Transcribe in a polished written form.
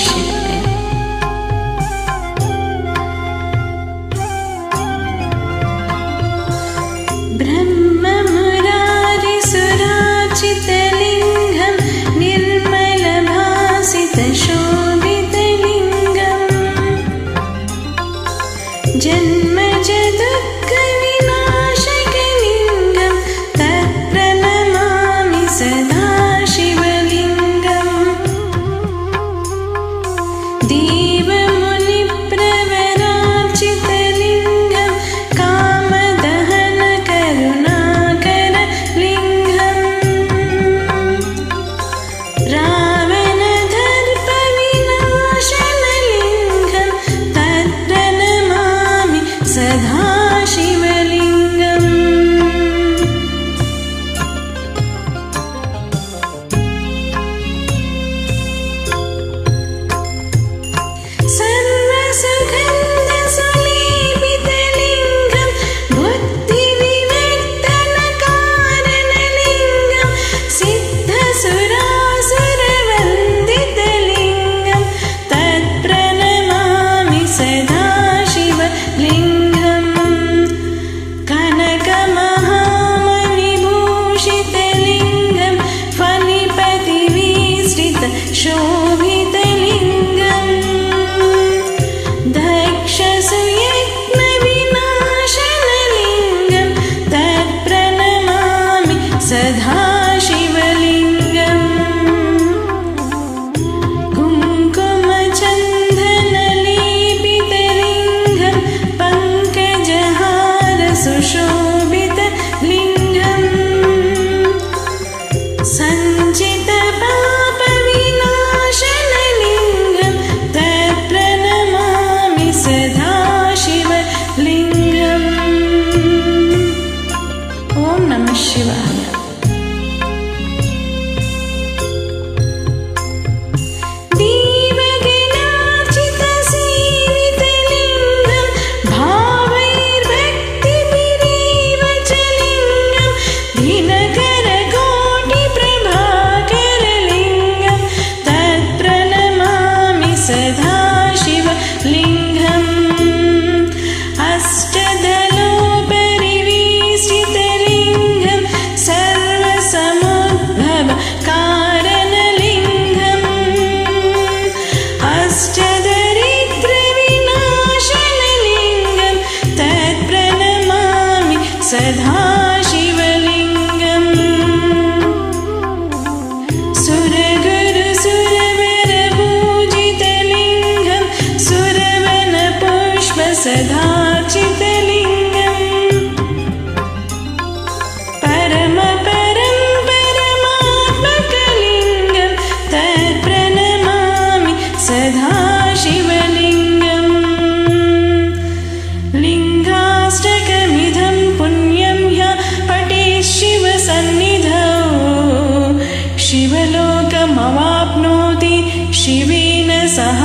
शिवाय। ब्रह्ममुरारिसुरार्चितलिङ्गं निर्मलभासितशोभितलिङ्गम् जन्मजदुःखविनाशकलिङ्गं तत्प्रणमामि सदा शिवलिङ्गम्। देवमुनिप्रवरार्चितलिङ्गं कामदहनकरुणाकरलिङ्गम् रावणदर्पविनाशनलिङ्गं तत्प्रणमामि सदा शिवलिङ्गम्। सर्वसुगन्धसुलेपितलिङ्गं बुद्धिविवर्धनकारणलिङ्गं सिद्धसुरासुरवन्दितलिङ्गं तत्प्रणमामि सदा शिवलिङ्गम्। कनकमहामणिभूषितलिङ्गं फणिपतिविसृतशोभितलिङ्गम् दक्षसुयज्ञविनाशनलिङ्गं तत्प्रणमामि सदा शिवलिङ्गम्। कुङ्कुमचन्दनलेपितलिङ्गं पङ्कजहारसुशोभितलिङ्गम् सञ्चितपापविनाशनलिङ्गं तत्प्रणमामि सदा शिवलिङ्गम्। ॐ नमः शिवाय। देवगणार्चितसेवितलिङ्गं भावैर्भक्तिभिरेव च लिङ्गं दिनकरकोटिप्रभाकरलिङ्गं तत्प्रणमामि सदा शिवलिङ्गम्। अष्टदलोपरिवेष्टितलिङ्गं सर्वसमुद्भवकारणलिङ्गम् अष्टदरिद्रविनाशनलिङ्गं तत्प्रणमामि सदा शिवलिङ्गम्। सुरगुरुसुरवरपूजितलिङ्गं सुरवनपुष्पसदार्चितलिङ्गम् परमात्मकलिङ्गं तत्प्रणमामि सदा शिवलिङ्गम्। लिङ्गाष्टकमिदं पुण्यं ह्यः पठेत् शिवसन्निधौ शिवलोकमवाप्नोति शिवेन सह